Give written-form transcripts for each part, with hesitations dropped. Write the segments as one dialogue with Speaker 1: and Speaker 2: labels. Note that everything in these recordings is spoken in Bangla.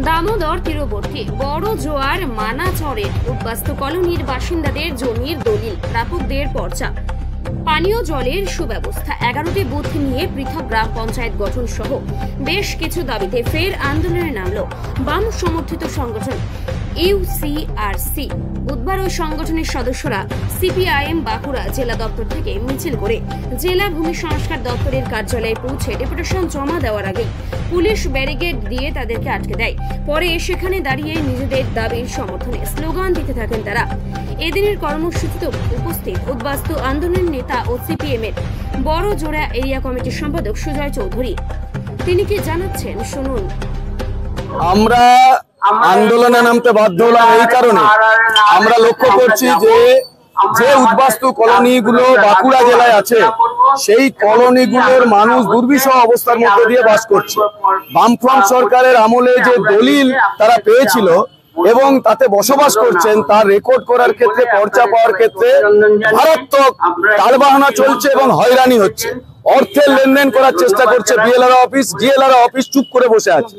Speaker 1: দামোদর তীরবর্তী বড় জোয়ার মানাচরের উদ্বাস্তু কলোনির বাসিন্দাদের জমির দলিল প্রাপকদের পর্চা, পানীয় জলের সুব্যবস্থা, 11টি বুথ নিয়ে পৃথক গ্রাম পঞ্চায়েত গঠন সহ বেশ কিছু দাবিতে ফের আন্দোলনে নামল বাম সমর্থিত সংগঠন ইউসিআরসি। বুধবার ওই সংগঠনের সদস্যরা সিপিআইএম বাঁকুড়া জেলা দপ্তর থেকে মিছিল করে জেলা ভূমি সংস্কার দপ্তরের কার্যালয়ে পৌঁছে ডেপুটেশন জমা দেওয়ার আগে পুলিশ ব্যারিকেড দিয়ে তাদেরকে আটকে দেয়। পরে সেখানে দাঁড়িয়ে নিজেদের দাবির সমর্থনে স্লোগান দিতে থাকেন তারা। এদিনের কর্মসূচিতে উপস্থিত উদ্বাস্তু আন্দোলনের নেতা ও সিপিএম এর বড় জোড়া এরিয়া কমিটির সম্পাদক সুজয় চৌধুরী। তিনি কি জানাচ্ছেন শুনুন।
Speaker 2: আমরা আন্দোলনে নামতে বাধ্য হলাম এই কারণে, আমরা লক্ষ্য করছি যে উদ্বাস্তু কলোনিগুলো বাঁকুড়া জেলায় আছে, সেই কলোনিগুলোর মানুষ দুর্বিষহ অবস্থার মধ্যে দিয়ে বাস করছে। বামফ্রন্ট সরকারের আমলে যে দলিল তারা পেয়েছিল এবং তাতে বসবাস করছেন, তার রেকর্ড করার ক্ষেত্রে, পর্চা পাওয়ার ক্ষেত্রে মারাত্মক টালবাহানা চলছে এবং হয়রানি হচ্ছে। অর্থের লেনদেন করার চেষ্টা করছে বিএলআর অফিস, ডিএলআর অফিস চুপ করে বসে আছে।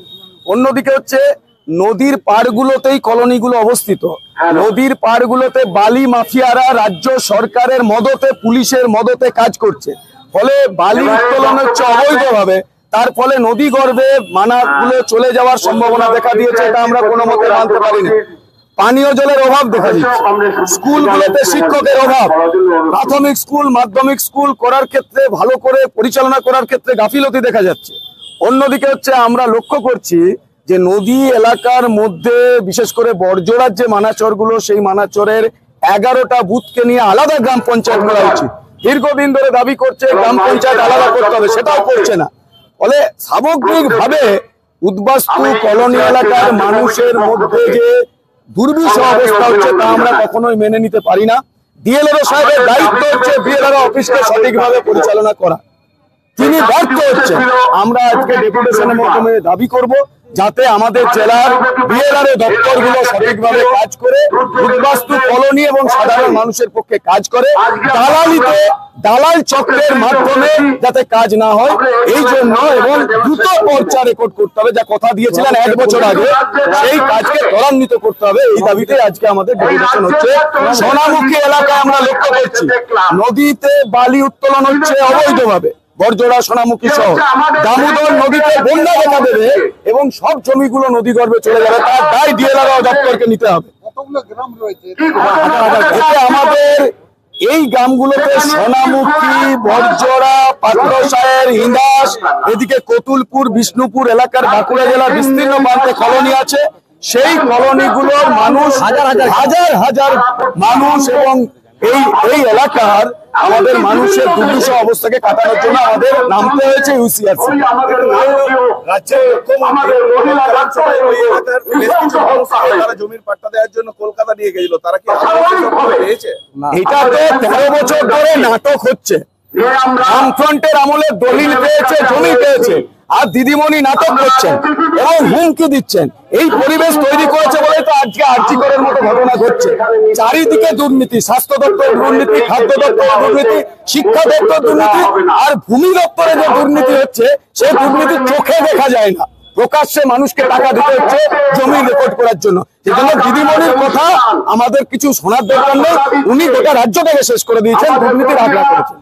Speaker 2: অন্যদিকে হচ্ছে নদীর পাড়গুলোতেই কলোনিগুলো অবস্থিত। নদীর পাড়গুলোতে বালি মাফিয়ারা রাজ্য সরকারের মদতে, পুলিশের মদতে কাজ করছে, ফলে বালি উত্তোলন হচ্ছে অবৈধভাবে। তার ফলে নদী গর্ভে মানাগুলো চলে যাওয়ার সম্ভাবনা দেখা দিয়েছে, এটা আমরা কোনো মতে মানতে পারিনি। পানীয় জলের অভাব দেখা দিচ্ছে, স্কুলগুলোতে শিক্ষকের অভাব, প্রাথমিক স্কুল, মাধ্যমিক স্কুল করার ক্ষেত্রে, ভালো করে পরিচালনা করার ক্ষেত্রে গাফিলতি দেখা যাচ্ছে। অন্যদিকে হচ্ছে আমরা লক্ষ্য করছি যে নদী এলাকার মধ্যে বিশেষ করে বড়জোড়ার যে মানাচরগুলো, সেই মানাচরের 11টা বুথকে নিয়ে আলাদা গ্রাম পঞ্চায়েত করা উচিত। দীর্ঘদিন ধরে দাবি করছে গ্রাম পঞ্চায়েত আলাদা করতে হবে, সেটাও করছে না। ফলে সামগ্রিকভাবে উদ্বাস্তু কলোনি এলাকার মানুষের মধ্যে যে দুর্বিষহ অবস্থা হচ্ছে তা আমরা কখনোই মেনে নিতে পারি না। ডিএলআর সাহেবের দায়িত্ব হচ্ছে বিএলআর অফিসকে সঠিকভাবে পরিচালনা করা, তিনি ব্যর্থ হচ্ছেন। আমরা আজকে ডেপুটেশনের মাধ্যমে দাবি করব যাতে আমাদের জেলার বিএলআর দপ্তরগুলো সঠিকভাবে কাজ করে উদ্বাস্তু কলোনি এবং সাধারণ মানুষের পক্ষে কাজ করে, দালাল চক্রের মাধ্যমে যাতে কাজ না হয় এই জন্য, এবং দ্রুত পর্চা রেকর্ড করতে হবে, যা কথা দিয়েছিলেন 1 বছর আগে, সেই কাজকে ত্বরান্বিত করতে হবে। এই দাবিতে আজকে আমাদের ডেপুটেশন হচ্ছে। সোনামুখী এলাকায় আমরা লক্ষ্য করছি নদীতে বালি উত্তোলন হচ্ছে অবৈধভাবে, বড়জোড়া, সোনামুখী সহ। দামোদর নদীতে বন্যা দেখা দেবে এবং সব জমিগুলো নদী গর্ভে চলে যাবে, তার দায় ডিএলআর দপ্তরকে নিতে হবে। আমাদের এই গ্রামগুলোতে সোনামুখী, বড়জোড়া, পাত্রসায়ের, হিন্দাস, এদিকে কতুলপুর, বিষ্ণুপুর এলাকার বাঁকুড়া জেলার বিস্তীর্ণ প্রান্তে কলোনি আছে। সেই কলোনিগুলোর মানুষ, হাজার হাজার মানুষ, এবং এই এলাকার আমাদের মানুষের দুর্বিষহ অবস্থাকে কাটানোর জন্য আমাদের নামতে হয়েছে ইউসিআরসি। জমির পাট্টা দেওয়ার জন্য কলকাতা নিয়ে গেছিল, তারা কি পেয়েছে? এটা তো 13 বছর ধরে নাটক হচ্ছে। বামফ্রন্টের আমলে দলিল পেয়েছে, জমি পেয়েছে, আর দিদিমণি নাটক করছেন এবং হুমকি দিচ্ছেন। এই পরিবেশ তৈরি করেছে বলে তো আজকে আরজিকরের মতো ঘটনা ঘটছে। চারিদিকে দুর্নীতি, স্বাস্থ্য দপ্তর দুর্নীতি, খাদ্য দপ্তর দুর্নীতি, শিক্ষা দপ্তর দুর্নীতি, আর ভূমি দপ্তরে যে দুর্নীতি হচ্ছে সেই দুর্নীতি চোখে দেখা যায় না, প্রকাশ্যে মানুষকে টাকা দিতে হচ্ছে জমি রেকর্ড করার জন্য। সেজন্য দিদিমণির কথা আমাদের কিছু শোনার দরকার নেই, উনি গোটা রাজ্যটাকে শেষ করে দিয়েছেন, দুর্নীতির আগ্রহ করেছেন।